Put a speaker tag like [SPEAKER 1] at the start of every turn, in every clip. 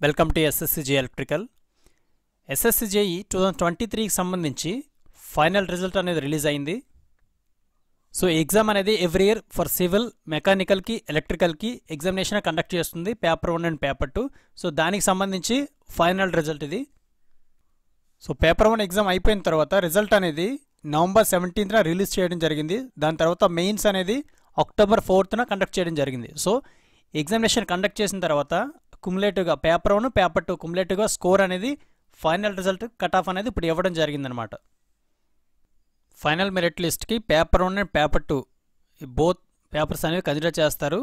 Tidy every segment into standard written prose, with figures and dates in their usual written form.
[SPEAKER 1] Welcome to SSC JE electrical. SSC JE E 2023కి సంబంధించి final result అనేది రిలీజ్ అయింది. సో ఎగ్జామ్ అనేది ఎవ్రీ ఇయర్ ఫర్ సివిల్, మెకానికల్కి, ఎలక్ట్రికల్కి ఎగ్జామినేషన్ కండక్ట్ చేస్తుంది, పేపర్ 1 అండ్ పేపర్ 2. సో దానికి సంబంధించి ఫైనల్ రిజల్ట్ ఇది. సో పేపర్ 1 ఎగ్జామ్ అయిపోయిన తర్వాత రిజల్ట్ అనేది నవంబర్ 17న రిలీజ్ చేయడం జరిగింది. దాని తర్వాత మెయిన్స్ అనేది అక్టోబర్ 4న కండక్ట్ చేయడం జరిగింది. సో ఎగ్జామినేషన్ కండక్ట్ చేసిన తర్వాత కుములేటివ్గా పేపర్ 1, పేపర్ 2 కుములేటివ్గా స్కోర్ అనేది ఫైనల్ రిజల్ట్ కట్ ఆఫ్ అనేది ఇప్పుడు ఇవ్వడం జరిగిందనమాట. ఫైనల్ మెరిట్ లిస్ట్కి paper 1 and paper 2 both papers అనేవి కన్సిడర్ చేస్తారు.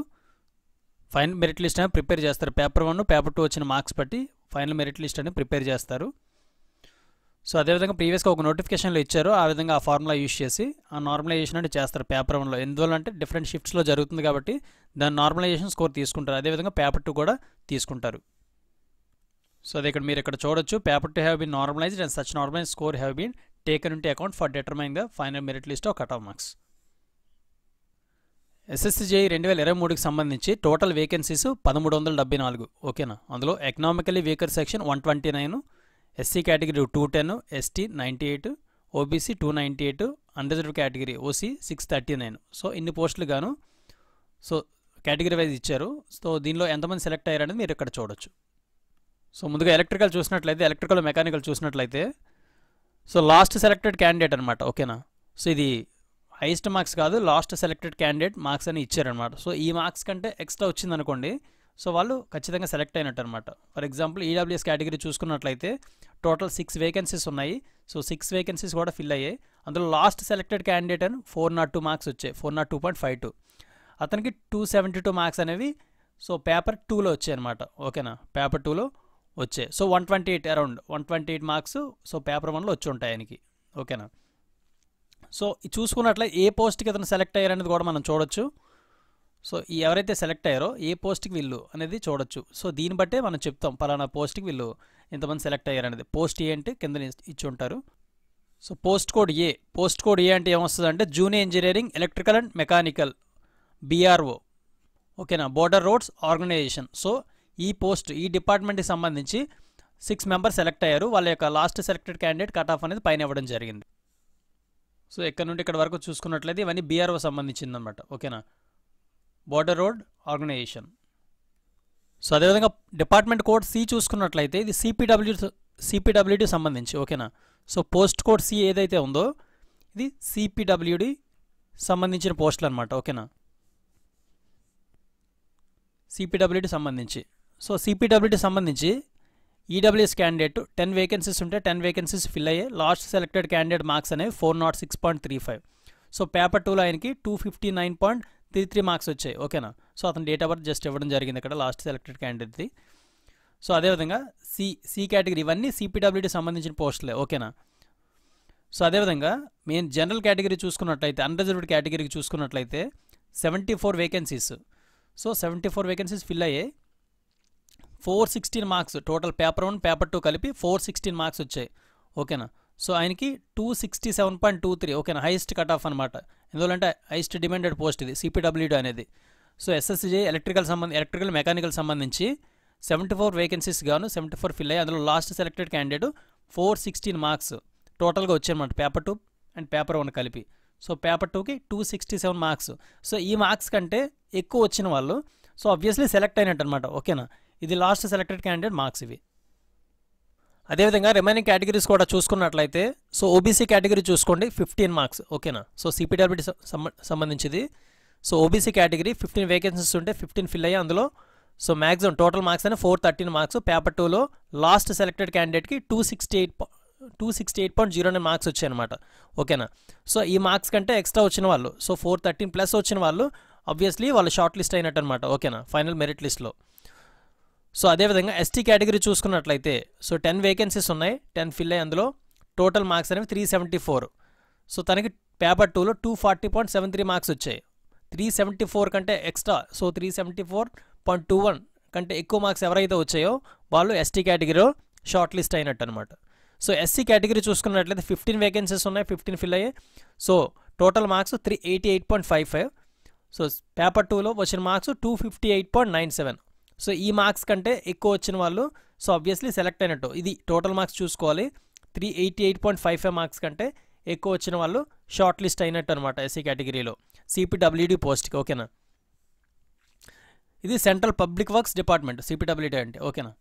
[SPEAKER 1] ఫైనల్ మెరిట్ లిస్ట్ అనేది ప్రిపేర్ చేస్తారు. పేపర్ 1, పేపర్ 2 వచ్చిన మార్క్స్ బట్టి ఫైనల్ మెరిట్ లిస్ట్ అనేది ప్రిపేర్ చేస్తారు. సో అదేవిధంగా ప్రీవియస్గా ఒక నోటిఫికేషన్లో ఇచ్చారు, ఆ విధంగా ఆ ఫార్ములా యూజ్ చేసి ఆ నార్మలైజేషన్ అంటే చేస్తారు పేపర్ 1లో. ఎందువల్ల అంటే డిఫరెంట్ షిఫ్ట్స్లో జరుగుతుంది కాబట్టి దాని నార్మలైజేషన్ స్కోర్ తీసుకుంటారు. అదేవిధంగా పేపర్ 2 కూడా తీసుకుంటారు. సో అది ఇక్కడ మీరు ఇక్కడ చూడొచ్చు, paper 2 have been normalised and such normalise score have been taken into account for determining the final merit list of cut off marks. SSC JE E 2023కి సంబంధించి టోటల్ వేకెన్సీస్ 1374. ఓకేనా, అందులో economically weaker section 129, SC category 210, ST 98, OBC 298, unreserve category OC 639. So ఇన్ని పోస్టులు గాను so category wise ఇచ్చారు. So దీనిలో ఎంతమంది సెలెక్ట్ అయ్యారనేది మీరు ఇక్కడ చూడొచ్చు. సో ముందుగా ఎలక్ట్రికల్ చూసినట్లయితే, ఎలక్ట్రికల్ మెకానికల్ చూసినట్లయితే సో లాస్ట్ సెలెక్టెడ్ క్యాండిడేట్ అనమాట. ఓకేనా, సో ఇది హైయెస్ట్ మార్క్స్ కాదు, లాస్ట్ సెలెక్టెడ్ క్యాండిడేట్ మార్క్స్ అని ఇచ్చారనమాట. సో ఈ మార్క్స్ కంటే ఎక్స్ట్రా వచ్చిందనుకోండి, సో వాళ్ళు ఖచ్చితంగా సెలెక్ట్ అయినట్టు అనమాట. ఫర్ ఎగ్జాంపుల్ ఈడబ్ల్యూఎస్ కేటగిరీ చూసుకున్నట్లయితే టోటల్ 6 వేకెన్సీస్ ఉన్నాయి. సో 6 వేకెన్సీస్ కూడా ఫిల్ అయ్యాయి. అందులో లాస్ట్ సెలెక్టెడ్ క్యాండిడేట్ అని 402 మార్క్స్ వచ్చాయి, 402.52. అతనికి 272 మార్క్స్ అనేవి సో పేపర్ 2లో వచ్చాయి అనమాట. ఓకేనా, పేపర్ 2లో వచ్చాయి. So 128 around 128 marks so paper 1లో వచ్చి ఉంటాయి ఆయనకి. ఓకేనా, సో చూసుకున్నట్లయితే ఏ పోస్ట్కి అతను సెలెక్ట్ అయ్యారనేది కూడా మనం చూడొచ్చు. సో ఎవరైతే సెలెక్ట్ అయ్యారో ఏ పోస్ట్కి వీళ్ళు అనేది చూడొచ్చు. సో దీన్ని బట్టే మనం చెప్తాం పలానా పోస్ట్కి వీళ్ళు ఇంతమంది సెలెక్ట్ అయ్యారనేది. పోస్ట్ ఏ అంటే కింద ఇచ్చి ఉంటారు. So post code A, post code A అంటే ఏమొస్తుంది అంటే junior engineering electrical and mechanical BRO. ఓకేనా, బోర్డర్ రోడ్స్ ఆర్గనైజేషన్. సో ఈ పోస్ట్ ఈ డిపార్ట్మెంట్కి సంబంధించి 6 మెంబర్స్ సెలెక్ట్ అయ్యారు. వాళ్ళ యొక్క last selected candidate cut off అనేది పైన ఇవ్వడం జరిగింది. సో ఇక్కడ నుండి ఇక్కడ వరకు చూసుకున్నట్లయితే ఇవన్నీ బీఆర్ఓ సంబంధించిందనమాట. ఓకేనా, బోర్డర్ రోడ్ ఆర్గనైజేషన్. సో అదేవిధంగా డిపార్ట్మెంట్ కోడ్ సి చూసుకున్నట్లయితే ఇది సిపిడబ్ల్యూడి సంబంధించి. ఓకేనా, సో పోస్ట్ కోడ్ సి ఏదైతే ఉందో ఇది సిపిడబ్ల్యూడి సంబంధించిన పోస్టులు అనమాట. ఓకేనా, సిపిడబ్ల్యూడి సంబంధించి. సో సిపిడబ్ల్యూడి సంబంధించి ఈడబ్ల్యూఎస్ క్యాండిడేట్ 10 వేకెన్సీస్ ఉంటే 10 వేకెన్సీస్ ఫిల్ అయ్యాయి. లాస్ట్ సెలెక్టెడ్ క్యాండిడేట్ మార్క్స్ అనేవి 406.35. సో పేపర్ 2లో ఆయనకి 259.33 మార్క్స్ వచ్చాయి. ఓకేనా, సో అతను డేట్ ఆఫ్ బర్త్ జస్ట్ ఇవ్వడం జరిగింది ఇక్కడ లాస్ట్ సెలెక్టెడ్ క్యాండిడేట్ది. సో అదేవిధంగా సి కేటగిరీ ఇవన్నీ సిపిడబ్ల్యూడి సంబంధించిన పోస్టులే. ఓకేనా, సో అదేవిధంగా మెయిన్ జనరల్ కేటగిరీ చూసుకున్నట్లయితే, అన్రిజర్వ్డ్ కేటగిరీకి చూసుకున్నట్లయితే 74 వేకెన్సీస్. సో 74 వేకెన్సీస్ ఫిల్ అయ్యాయి. 416 మార్క్స్ టోటల్ పేపర్ 1 పేపర్ 2 కలిపి 416 మార్క్స్ వచ్చాయి. ఓకేనా, సో ఆయనకి 267.23. ఓకేనా, హైయెస్ట్ కట్ ఆఫ్ అనమాట. ఎందుకంటే హైయెస్ట్ డిమాండెడ్ పోస్ట్ ఇది సిపిడబ్ల్యూడి అనేది. సో ఎస్ఎస్సిజే ఎలక్ట్రికల్ మెకానికల్ సంబంధించి 74 వేకెన్సీస్ గాను 74 ఫిల్ అయ్యి అందులో లాస్ట్ సెలెక్టెడ్ క్యాండిడేట్ 416 మార్క్స్ టోటల్గా వచ్చాయన్నమాట పేపర్ 2 అండ్ పేపర్ 1 కలిపి. సో పేపర్ 2కి 267 మార్క్స్. సో ఈ మార్క్స్ కంటే ఎక్కువ వచ్చిన వాళ్ళు సో ఆబ్వియస్లీ సెలెక్ట్ అయినట్టు అనమాట. ఓకేనా, ఇది లాస్ట్ సెలెక్టెడ్ క్యాండిడేట్ మార్క్స్ ఇవి. అదేవిధంగా రిమైనింగ్ కేటగిరీస్ కూడా చూసుకున్నట్లయితే సో ఓబీసీ కేటగిరీ చూసుకోండి 15 మార్క్స్. ఓకేనా, సో సిపిడబ్ల్యూడి సంబంధించింది. సో ఓబీసీ కేటగిరీ 15 వేకెన్సీస్ ఉంటే 15 ఫిల్ అయ్యి అందులో సో మ్యాక్సిమం టోటల్ మార్క్స్ అని 413 మార్క్స్. పేపర్ 2లో లాస్ట్ సెలెక్టెడ్ క్యాండిడేట్కి 268.09 మార్క్స్ వచ్చాయి అనమాట. ఓకేనా, సో ఈ మార్క్స్ కంటే ఎక్స్ట్రా వచ్చిన వాళ్ళు సో 413 ప్లస్ వచ్చిన వాళ్ళు ఆబ్వియస్లీ వాళ్ళు షార్ట్ లిస్ట్ అయినట్టు అనమాట. ఓకేనా, ఫైనల్ మెరిట్ లిస్ట్లో. సో అదేవిధంగా ఎస్టీ కేటగిరీ చూసుకున్నట్లయితే సో 10 వేకెన్సీస్ ఉన్నాయి, 10 ఫిల్ అయ్యి అందులో టోటల్ మార్క్స్ అనేవి 374. సో తనకి పేపర్ 2లో 240.73 మార్క్స్ వచ్చాయి. 374 కంటే ఎక్స్ట్రా సో 374.21 కంటే ఎక్కువ మార్క్స్ ఎవరైతే వచ్చాయో వాళ్ళు ఎస్టీ కేటగిరీలో షార్ట్ లిస్ట్ అయినట్టు అనమాట. సో ఎస్సీ కేటగిరీ చూసుకున్నట్లయితే 15 వేకెన్సీస్ ఉన్నాయి, 15 ఫిల్ అయ్యాయి. So total marks 388.55. So paper 2లో వచ్చిన మార్క్స్ 258.97. సో ఈ మార్క్స్ కంటే ఎక్కువ వచ్చిన వాళ్ళు సో ఆబ్వియస్లీ సెలెక్ట్ అయినట్టు. ఇది టోటల్ మార్క్స్ చూసుకోవాలి. 388.55 మార్క్స్ కంటే ఎక్కువ వచ్చిన వాళ్ళు షార్ట్ లిస్ట్ అయినట్టు అనమాట ఎస్సీ కేటగిరీలో సిపిడబ్ల్యూడి పోస్ట్కి. ఓకేనా, ఇది central public works department CPWD అంటే. ఓకేనా,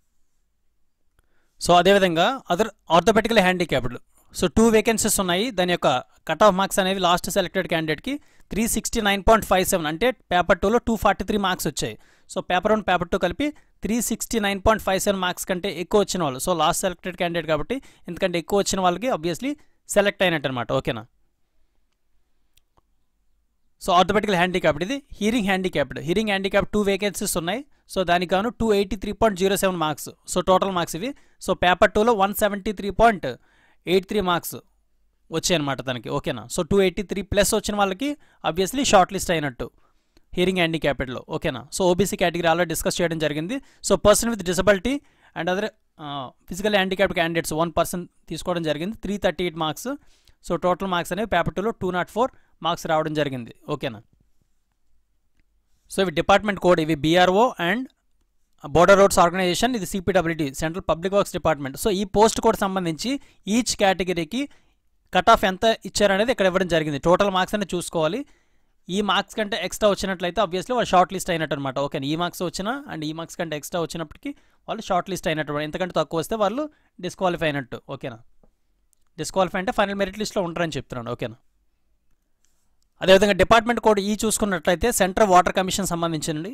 [SPEAKER 1] సో అదేవిధంగా అదర్ ఆర్థోపెటికల్ హ్యాండిక్యాప్డ్ సో 2 వేకెన్సీస్ ఉన్నాయి. దాని యొక్క కట్ ఆఫ్ మార్క్స్ అనేవి లాస్ట్ సెలెక్టెడ్ క్యాండిడేట్కి 369.57 అంటే పేపర్ 2లో 243 మార్క్స్ వచ్చాయి. సో పేపర్ 1 పేపర్ 2 కలిపి 369.57 మార్క్స్ కంటే ఎక్కువ వచ్చిన వాళ్ళు సో లాస్ట్ సెలెక్టెడ్ క్యాండిడేట్ కాబట్టి ఎందుకంటే ఎక్కువ వచ్చిన వాళ్ళకి ఆబ్వియస్లీ సెలెక్ట్ అయినట్టు అనమాట. ఓకేనా, సో ఆర్థోపెటికల్ హ్యాండిక్యాప్డ్. ఇది హీరింగ్ హ్యాండిక్యాప్డ్ 2 వేకెన్సీస్ ఉన్నాయి. సో దానికి గాను 283.07 మార్క్స్ సో టోటల్ మార్క్స్ ఇవి. సో పేపర్ 2లో 173.83 మార్క్స్ వచ్చాయి అనమాట తనకి. ఓకేనా, సో 283 ప్లస్ వచ్చిన వాళ్ళకి ఆబ్వియస్లీ షార్ట్ లిస్ట్ అయినట్టు హీరింగ్ హ్యాండిక్యాప్డ్లో. ఓకేనా, so OBC category already discuss చేయడం జరిగింది. So person with disability and other physical handicapped candidates 1 person తీసుకోవడం జరిగింది. 338 మార్క్స్ సో టోటల్ మార్క్స్ అనేవి పేపర్ 2లో 204 మార్క్స్ రావడం జరిగింది. ఓకేనా, సో ఇవి డిపార్ట్మెంట్ కోడ్, ఇవి BRO and border roads organisation, ఇది CPWD central public works department. So ఈ పోస్ట్ కోడ్ సంబంధించి ఈచ్ కేటగిరీకి కట్ ఆఫ్ ఎంత ఇచ్చారనేది ఇక్కడ ఇవ్వడం జరిగింది. టోటల్ మార్క్స్ అనేది చూసుకోవాలి. ఈ మార్క్స్ కంటే ఎక్స్ట్రా వచ్చినట్లయితే ఆబ్వియస్లీ వాళ్ళు షార్ట్ లిస్ట్ అయినట్టు అనమాట. ఓకే, ఈ మార్క్స్ వచ్చినా అండ్ ఈ మార్క్స్ కంటే ఎక్స్ట్రా వచ్చినప్పటికీ వాళ్ళు షార్ట్ లిస్ట్ అయినట్టు. ఎంతకంటే తక్కువ వస్తే వాళ్ళు డిస్క్వాలిఫై అయినట్టు. ఓకేనా, డిస్క్వాలిఫై అంటే ఫైనల్ మెరిట్ లిస్ట్లో ఉంటారని చెప్తున్నాను. ఓకేనా, అదేవిధంగా డిపార్ట్మెంట్ కోడ్ ఈ చూసుకున్నట్లయితే సెంట్రల్ వాటర్ కమిషన్ సంబంధించింది.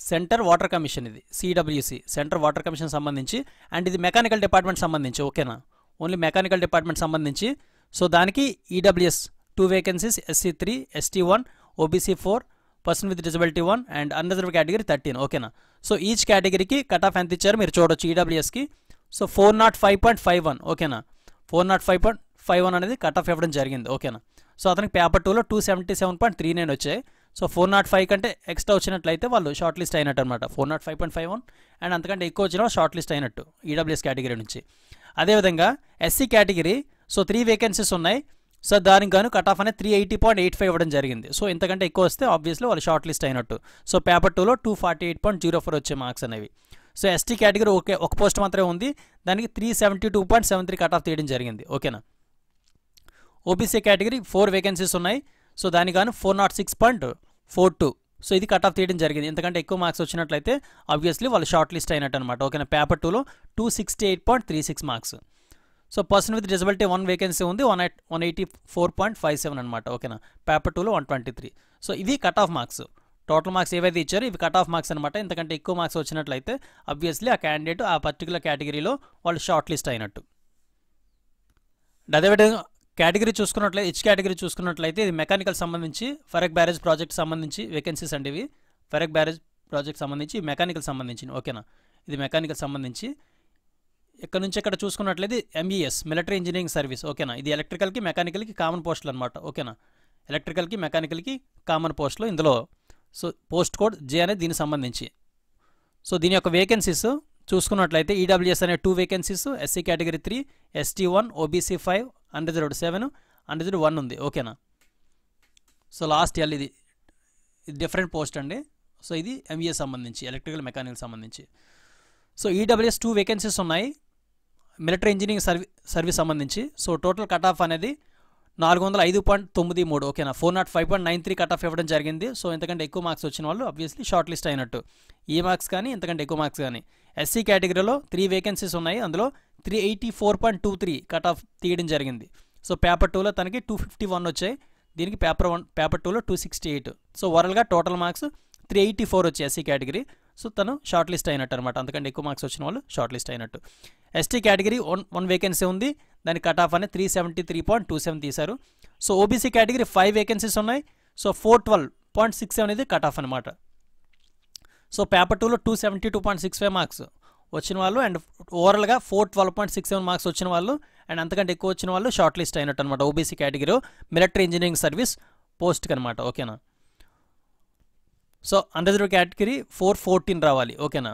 [SPEAKER 1] సెంటర్ వాటర్ కమిషన్ ఇది సిడబ్ల్యూసి సెంటర్ వాటర్ కమిషన్ సంబంధించి అండ్ ఇది మెకానికల్ డిపార్ట్మెంట్ సంబంధించి. ఓకేనా, ఓన్లీ మెకానికల్ డిపార్ట్మెంట్ సంబంధించి. సో దానికి EWS 2 vacancies, SC 3, ST 1, OBC 4, person with disability 1 and unreserved category 13. ఓకేనా, సో ఈచ్ కేటగిరీకి కట్ ఆఫ్ ఎంత ఇచ్చారు మీరు చూడొచ్చు ఈడబ్ల్యూఎస్కి. సో 405.51. ఓకేనా, 405.51 అనేది కట్ ఆఫ్ ఇవ్వడం జరిగింది. ఓకేనా, సో అతనికి పేపర్ 2లో 277.39 వచ్చాయి. సో 405 కంటే ఎక్స్ట్రా వచ్చినట్లయితే వాళ్ళు షార్ట్ లిస్ట్ అయినట్టు అనమాట. 405.51 అండ్ అంతకంటే ఎక్కువ వచ్చిన షార్ట్ లిస్ట్ అయినట్టు ఈడబ్ల్యూఎస్ కేటగిరీ నుంచి. అదేవిధంగా SC కేటగిరీ సో 3 వేకెన్సీస్ ఉన్నాయి. సో దానికి గాను కట్ ఆఫ్ అనేది 380.85 ఇవ్వడం జరిగింది. సో ఇంతకంటే ఎక్కువ వస్తే ఆబ్వియస్లీ వాళ్ళు షార్ట్ లిస్ట్ అయినట్టు. సో పేపర్ 2లో 248.04 వచ్చే మార్క్స్ అనేవి. సో ST కేటగిరీ ఒక పోస్ట్ మాత్రమే ఉంది, దానికి 372.73 కట్ ఆఫ్ తీయడం జరిగింది. ఓకేనా, OBC కేటగిరీ 4 వేకెన్సీస్ ఉన్నాయి. సో దానికి గాను 406.42 సో ఇది కట్ ఆఫ్ తీయడం జరిగింది. ఎందుకంటే ఎక్కువ మార్క్స్ వచ్చినట్లయితే ఆబ్వియస్లీ వాళ్ళు షార్ట్ లిస్ట్ అయినట్టు అనమాట. ఓకేనా, పేపర్ 2లో 268.36 marks. So person with disability 1 vacancy ఉంది, 184.57 అనమాట. ఓకేనా, పేపర్ 2లో 123. సో ఇవి cut off marks. Total marks ఏవైతే ఇచ్చారో ఇవి కట్ ఆఫ్ మార్క్స్ అనమాట. ఎందుకంటే ఎక్కువ మార్క్స్ వచ్చినట్లయితే ఆబ్వియస్లీ ఆ క్యాండిడేట్ ఆ పర్టికులర్ కేటగిరీలో వాళ్ళు షార్ట్ లిస్ట్ అయినట్టు. అదేవిధంగా కేటగిరీ చూసుకున్నట్లయితే హెచ్ కేటగిరీ చూసుకున్నట్లయితే ఇది మెకానికల్ సంబంధించి ఫరక్ బ్యారేజ్ ప్రాజెక్ట్ సంబంధించి వేకెన్సీస్ అండి. ఇవి ఫరక్ బ్యారేజ్ ప్రాజెక్ట్ సంబంధించి మెకానికల్ సంబంధించి. ఓకేనా, ఇది మెకానికల్ సంబంధించి. ఇక్కడ నుంచి ఇక్కడ చూసుకున్నట్లయితే MES మిలిటరీ ఇంజనీరింగ్ సర్వీస్. ఓకేనా, ఇది ఎలక్ట్రికల్కి మెకానికల్కి కామన్ పోస్టులు అనమాట. ఓకేనా, ఎలక్ట్రికల్కి మెకానికల్కి కామన్ పోస్టులు. ఇందులో సో పోస్ట్ కోడ్ J అనేది దీనికి సంబంధించి. సో దీని యొక్క వేకెన్సీస్ చూసుకున్నట్లయితే ఈడబ్ల్యూఎస్ అనే 2 vacancies, SC category 3, ST 1, OBC 5, unreserved 7, unreserved 1 ఉంది. ఓకేనా, సో లాస్ట్ ఇయర్ ఇది డిఫరెంట్ పోస్ట్ అండి. సో ఇది MES సంబంధించి ఎలక్ట్రికల్ మెకానికల్ సంబంధించి. సో ఈడబ్ల్యూఎస్ 2 వేకెన్సీస్ ఉన్నాయి మిలిటరీ ఇంజనీరింగ్ సర్వీస్ సంబంధించి. సో టోటల్ కట్ ఆఫ్ అనేది 405.93. ఓకేనా, 405.93 కట్ ఆఫ్ ఇవ్వడం జరిగింది. సో ఇంతకంటే ఎక్కువ మార్క్స్ వచ్చిన వాళ్ళు ఆబ్వియస్లీ షార్ట్ లిస్ట్ అయినట్టు. ఈ మార్క్స్ కానీ ఇంతకంటే ఎక్కువ మార్క్స్ కానీ. SC కేటగిరీలో 3 వేకెన్సీస్ ఉన్నాయి, అందులో 384.23 కట్ ఆఫ్ తీయడం జరిగింది. సో పేపర్ 2లో తనకి 251 వచ్చాయి, దీనికి పేపర్ 2లో 268. సో ఓవరాల్గా టోటల్ మార్క్స్ 384 వచ్చాయి SC కేటగిరీ. సో తను షార్ట్ లిస్ట్ అయినట్టు అనమాట. అంతకంటే ఎక్కువ మార్క్స్ వచ్చిన వాళ్ళు షార్ట్ లిస్ట్ అయినట్టు. ST కేటగిరీ 1 వేకెన్సీ ఉంది, దాని కట్ ఆఫ్ అనేది 373.27 తీశారు. సో OBC కేటగిరీ 5 వేకెన్సీస్ ఉన్నాయి. సో 412.67 అనేది కట్ ఆఫ్ అనమాట. సో పేపర్ 2లో 272.65 మార్క్స్ వచ్చిన వాళ్ళు అండ్ ఓవరాల్గా 412.67 మార్క్స్ వచ్చిన వాళ్ళు అండ్ అంతకంటే ఎక్కువ వచ్చిన వాళ్ళు షార్ట్ లిస్ట్ అయినట్టు అనమాట. OBC category military engineering service పోస్ట్కి అనమాట. ఓకేనా, సో అన్రిజర్వ్డ్ కేటగిరీ 414 రావాలి. ఓకేనా,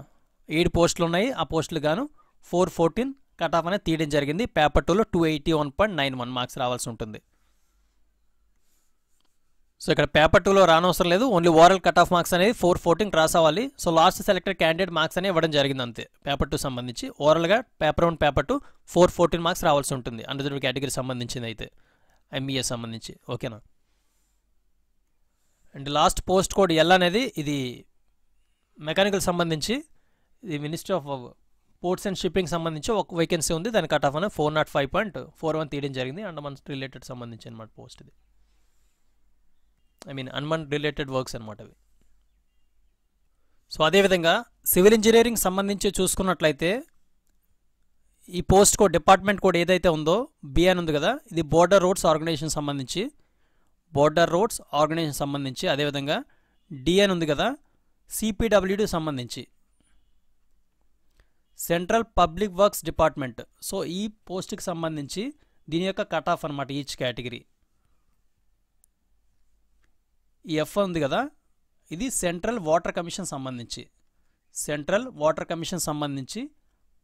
[SPEAKER 1] 7 పోస్టులు ఉన్నాయి, ఆ పోస్టులు గాను 414 కట్ ఆఫ్ అనేది తీయడం జరిగింది. పేపర్ 2లో 281.91 మార్క్స్ రావాల్సి ఉంటుంది. సో ఇక్కడ పేపర్ 2లో రానవసరం లేదు, only oral cut off marks అనేది 414 క్రాస్ అవ్వాలి. So last selected candidate marks అనేవి ఇవ్వడం జరిగింది అంతే. పేపర్ 2 సంబంధించి ఓరల్గా పేపర్ 1 పేపర్ 2 414 మార్క్స్ రావాల్సి ఉంటుంది అన్రిజర్వ్డ్ కేటగిరీ సంబంధించింది అయితే ఎంఈఏ సంబంధించి. ఓకేనా. And last post code L అనేది ఇది మెకానికల్ సంబంధించి, ఇది ministry of ports and shipping సంబంధించి ఒక వేకెన్సీ ఉంది. దాని కట్ ఆఫ్ అనేది 405.41 తీయడం జరిగింది. అండమాన్ రిలేటెడ్ సంబంధించి అనమాట పోస్ట్ ఇది. అండమాన్ రిలేటెడ్ వర్క్స్ అనమాట అవి. సో అదేవిధంగా సివిల్ ఇంజనీరింగ్ సంబంధించి చూసుకున్నట్లయితే ఈ పోస్ట్ కోడ్ డిపార్ట్మెంట్ కోడ్ ఏదైతే ఉందో బి అని ఉంది కదా, ఇది బోర్డర్ రోడ్స్ ఆర్గనైజేషన్ సంబంధించి, బోర్డర్ రోడ్స్ ఆర్గనైజేషన్ సంబంధించి. అదేవిధంగా డి అని ఉంది కదా, సిపిడబ్ల్యూడి సంబంధించి, central public works department. So ఈ పోస్ట్కి సంబంధించి దీని యొక్క కట్ ఆఫ్ అనమాట ఈచ్ కేటగిరీ. ఈ ఎఫ్ ఉంది కదా, ఇది సెంట్రల్ వాటర్ కమిషన్ సంబంధించి, సెంట్రల్ వాటర్ కమిషన్ సంబంధించి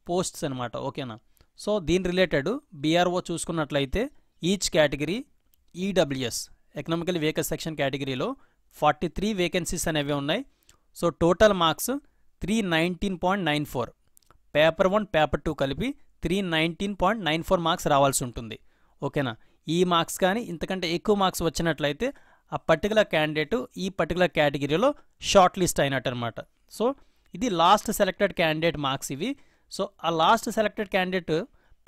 [SPEAKER 1] పోస్ట్స్ అనమాట. ఓకేనా. సో దీని రిలేటెడ్ బీఆర్ఓ చూసుకున్నట్లయితే each category EWS economical వేకెన్స్ section కేటగిరీలో 43 వేకెన్సీస్ అనేవి ఉన్నాయి. So total marks 319.94, paper 1 paper 2 కలిపి 319.94 మార్క్స్ రావాల్సి ఉంటుంది. ఓకేనా. ఈ మార్క్స్ కానీ ఇంతకంటే ఎక్కువ మార్క్స్ వచ్చినట్లయితే ఆ పర్టికులర్ క్యాండిడేట్ ఈ పర్టికులర్ కేటగిరీలో షార్ట్ లిస్ట్ అయినట్టు అనమాట. సో ఇది లాస్ట్ సెలెక్టెడ్ క్యాండిడేట్ మార్క్స్ ఇవి. సో ఆ last selected candidate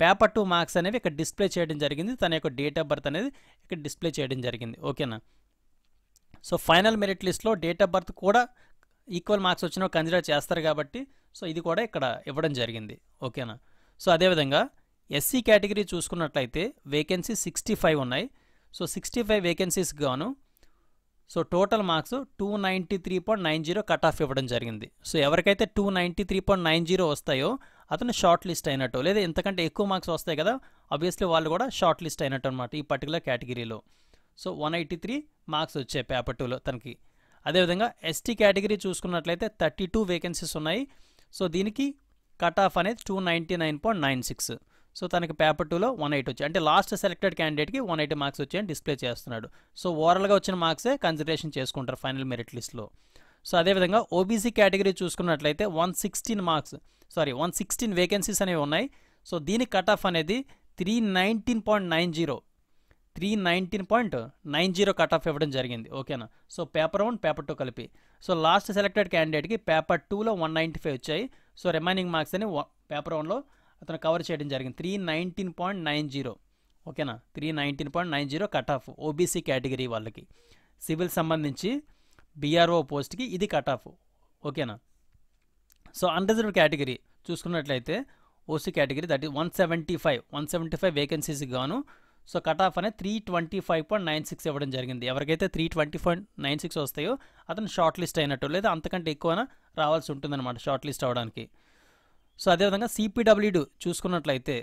[SPEAKER 1] paper 2 marks అనేవి ఇక్కడ డిస్ప్లే చేయడం జరిగింది. తన యొక్క డేట్ ఆఫ్ బర్త్ అనేది ఇక్కడ డిస్ప్లే చేయడం జరిగింది. ఓకేనా. సో ఫైనల్ మెరిట్ లిస్ట్లో డేట్ ఆఫ్ బర్త్ కూడా ఈక్వల్ మార్క్స్ వచ్చినా కన్సిడర్ చేస్తారు కాబట్టి సో ఇది కూడా ఇక్కడ ఇవ్వడం జరిగింది. ఓకేనా. సో అదేవిధంగా ఎస్సీ కేటగిరీ చూసుకున్నట్లయితే వేకెన్సీ 65 ఉన్నాయి. సో 65 వేకెన్సీస్కి గాను so total marks 293.90 cut off ఇవ్వడం జరిగింది. సో ఎవరికైతే 293.90 వస్తాయో అతను షార్ట్ లిస్ట్ అయినట్టు, లేదా ఇంతకంటే ఎక్కువ మార్క్స్ వస్తాయి కదా, ఆబ్వియస్లీ వాళ్ళు కూడా షార్ట్ లిస్ట్ అయినట్టు అనమాట ఈ పర్టికులర్ కేటగిరీలో. సో 183 మార్క్స్ వచ్చాయి పేపర్ 2లో తనకి. అదేవిధంగా ఎస్టీ కేటగిరీ చూసుకున్నట్లయితే 32 వేకెన్సీస్ ఉన్నాయి. సో దీనికి కట్ ఆఫ్ అనేది 299.96. సో తనకి పేపర్ 2లో 180 వచ్చాయి. అంటే లాస్ట్ సెలెక్టెడ్ క్యాండిడేట్కి 180 మార్క్స్ వచ్చాయని డిస్ప్లే చేస్తున్నాడు. సో ఓవరాల్గా వచ్చిన మార్క్సే కన్సిడరేషన్ చేసుకుంటారు ఫైనల్ మెరిట్ లిస్ట్లో. సో అదేవిధంగా ఓబీసీ కేటగిరీ చూసుకున్నట్లయితే 116 వేకెన్సీస్ అనేవి ఉన్నాయి. సో దీని కట్ ఆఫ్ అనేది 319.90 కట్ ఆఫ్ ఇవ్వడం జరిగింది. ఓకేనా. సో పేపర్ 1 పేపర్ 2 కలిపి. సో లాస్ట్ సెలెక్టెడ్ క్యాండిడేట్కి పేపర్ 2లో 195 వచ్చాయి. సో రిమైనింగ్ మార్క్స్ అని పేపర్ 1లో అతను కవర్ చేయడం జరిగింది 319.90. ఓకేనా. 319.90 కట్ ఆఫ్ ఓబీసీ కేటగిరీ వాళ్ళకి. సివిల్ సంబంధించి బీఆర్ఓ పోస్ట్కి ఇది కట్ ఆఫ్. ఓకేనా. సో అన్రిజర్వ్డ్ కేటగిరీ చూసుకున్నట్లయితే ఓసీ కేటగిరీ దట్ ఈస్ 175 వేకెన్సీస్కి గాను సో కట్ ఆఫ్ అనేది 325.96 ఇవ్వడం జరిగింది. ఎవరికైతే 320.96 వస్తాయో అతను షార్ట్ లిస్ట్ అయినట్టు, లేదా అంతకంటే ఎక్కువ రావాల్సి ఉంటుందన్నమాట షార్ట్ లిస్ట్ అవ్వడానికి. సో అదేవిధంగా సిపిడబ్ల్యూడి చూసుకున్నట్లయితే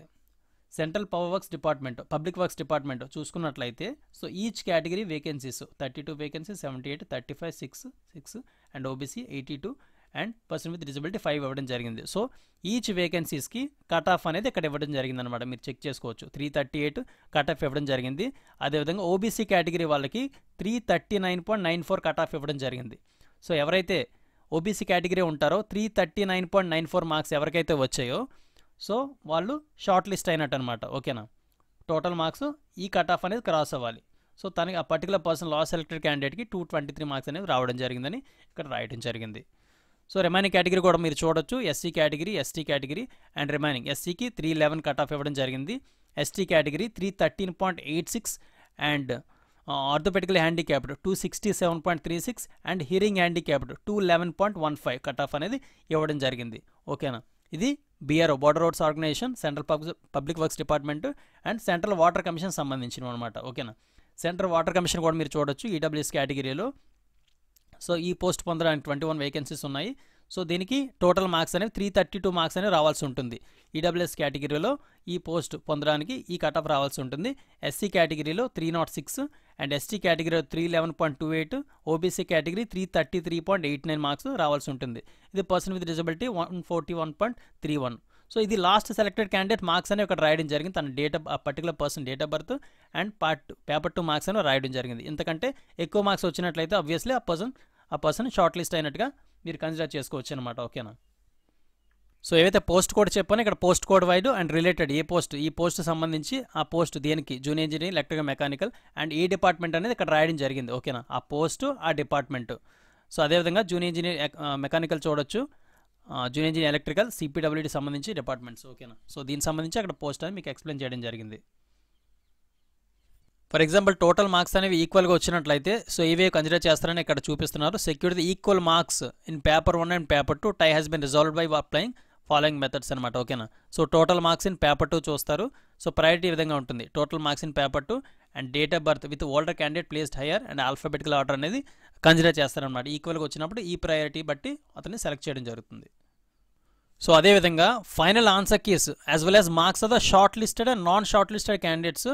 [SPEAKER 1] central power works department, public works department చూసుకున్నట్లయితే so each category vacancies 32 vacancies, 78, 35, 6 and OBC 82 and person with disability 5 ఇవ్వడం జరిగింది. సో ఈచ్ వేకెన్సీస్కి కట్ ఆఫ్ అనేది ఇక్కడ ఇవ్వడం జరిగింది అనమాట. మీరు చెక్ చేసుకోవచ్చు. 338 కట్ ఆఫ్ ఇవ్వడం జరిగింది. అదేవిధంగా ఓబీసీ కేటగిరీ వాళ్ళకి 339.94 కట్ ఆఫ్ ఇవ్వడం జరిగింది. సో ఎవరైతే ఓబీసీ కేటగిరీ ఉంటారో 339.94 మార్క్స్ ఎవరికైతే వచ్చాయో సో వాళ్ళు షార్ట్ లిస్ట్ అయినట్టు అనమాట. ఓకేనా. టోటల్ మార్క్స్ ఈ కట్ ఆఫ్ అనేది క్రాస్ అవ్వాలి. సో తనకి ఆ పర్టికులర్ పర్సన్ లాస్ట్ సెలెక్టెడ్ క్యాండిడేట్కి 223 మార్క్స్ అనేవి రావడం జరిగిందని ఇక్కడ రాయడం జరిగింది. సో రిమైనింగ్ కేటగిరీ కూడా మీరు చూడొచ్చు. SC category, ST category and remaining ఎస్సీకి 311 కట్ ఆఫ్ ఇవ్వడం జరిగింది. ST category 313.86 and orthopedical handicapped 267.36 and hearing handicapped 211.15 cut off అనేది ఇవ్వడం జరిగింది. ఓకేనా. ఇది BRO border roads organisation, central public works department and central water commission సంబంధించినవి అనమాట. ఓకేనా. సెంట్రల్ వాటర్ కమిషన్ కూడా మీరు చూడొచ్చు ఈడబ్ల్యూఎస్ కేటగిరీలో. సో ఈ పోస్ట్ పొందడానికి 21 వేకెన్సీస్ ఉన్నాయి. సో దీనికి టోటల్ మార్క్స్ అనేవి 332 మార్క్స్ అనేవి రావాల్సి ఉంటుంది. ఈడబ్ల్యూఎస్ కేటగిరీలో ఈ పోస్ట్ పొందడానికి ఈ కట్ ఆఫ్ రావాల్సి ఉంటుంది. ఎస్సీ కేటగిరీలో 306 అండ్ ఎస్టీ కేటగిరీలో 311.28, ఓబీసీ కేటగిరీ 333.89 మార్క్స్ రావాల్సి ఉంటుంది. ఇది పర్సన్ విత్ డిజబిలిటీ 141.31. సో ఇది లాస్ట్ సెలెక్టెడ్ క్యాండిడేట్ మార్క్స్ అని ఒకటి రాయడం జరిగింది, తన particular person date of birth and paper 2 marks అని రాయడం జరిగింది. ఇంతకంటే ఎక్కువ మార్క్స్ వచ్చినట్లయితే ఆబ్వియస్లీ ఆ పర్సన్ షార్ట్ లిస్ట్ అయినట్టుగా మీరు కన్సిడర్ చేసుకోవచ్చు అనమాట. ఓకేనా. సో ఏవైతే పోస్ట్ కోడ్ చెప్పానో ఇక్కడ post code wide and related ఈ పోస్ట్ సంబంధించి ఆ పోస్ట్ దేనికి junior engineering, electrical, mechanical and ఈ డిపార్ట్మెంట్ అనేది ఇక్కడ రాయడం జరిగింది. ఓకేనా, ఆ పోస్ట్ ఆ డిపార్ట్మెంట్. సో అదేవిధంగా జూనియర్ ఇంజనీర్ మెకానికల్ చూడొచ్చు, జూనియర్ ఇంజనీర్ ఎలక్ట్రికల్, సిపిడబ్ల్యూడి సంబంధించి డిపార్ట్మెంట్స్. ఓకేనా. సో దీనికి సంబంధించి అక్కడ పోస్ట్ అని మీకు ఎక్స్ప్లెయిన్ చేయడం జరిగింది. ఫర్ ఎగ్జాంపుల్ టోటల్ మార్క్స్ అనేవి ఈక్వల్గా వచ్చినట్లయితే సో ఇవే కన్సిడర్ చేస్తారని ఇక్కడ చూపిస్తున్నారు. Secure the equal marks in paper 1 and paper 2 tie has been resolved by applying following methods అనమాట. ఓకేనా. So total marks in paper 2 చూస్తారు. సో ప్రయారిటీ ఈ విధంగా ఉంటుంది, total marks in paper 2 and date of birth with older candidate placed higher and alphabetical order అనేది consider చేస్తారనమాట. ఈక్వల్గా వచ్చినప్పుడు ఈ ప్రయారిటీ బట్టి అతన్ని సెలెక్ట్ చేయడం జరుగుతుంది. సో అదేవిధంగా final answer keys as well as marks of the short listed and non short listed candidates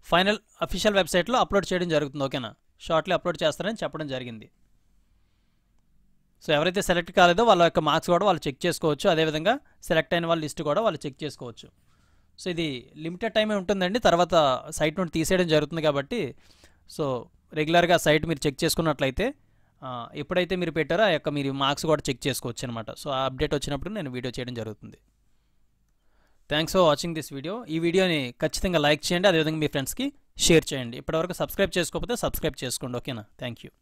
[SPEAKER 1] final official వెబ్సైట్లో అప్లోడ్ చేయడం జరుగుతుంది. ఓకేనా, షార్ట్లీ అప్లోడ్ చేస్తారని చెప్పడం జరిగింది. సో ఎవరైతే సెలెక్ట్ కాలేదో వాళ్ళ యొక్క మార్క్స్ కూడా వాళ్ళు చెక్ చేసుకోవచ్చు, అదేవిధంగా సెలెక్ట్ అయిన వాళ్ళ లిస్ట్ కూడా వాళ్ళు చెక్ చేసుకోవచ్చు. సో ఇది లిమిటెడ్ టైమే ఉంటుందండి, తర్వాత సైట్ నుండి తీసేయడం జరుగుతుంది. కాబట్టి సో రెగ్యులర్గా సైట్ మీరు చెక్ చేసుకున్నట్లయితే ఎప్పుడైతే మీరు పెట్టారో ఆ యొక్క మీరు మార్క్స్ కూడా చెక్ చేసుకోవచ్చు అనమాట. సో ఆ అప్డేట్ వచ్చినప్పుడు నేను వీడియో చేయడం జరుగుతుంది. Thanks for watching this video. ఈ వీడియోని ఖచ్చితంగా లైక్ చేయండి, అదేవిధంగా మీ ఫ్రెండ్స్కి షేర్ చేయండి. ఇప్పటివరకు సబ్స్క్రైబ్ చేసుకోకపోతే సబ్స్క్రైబ్ చేసుకోండి. ఓకేనా, థ్యాంక్ యూ.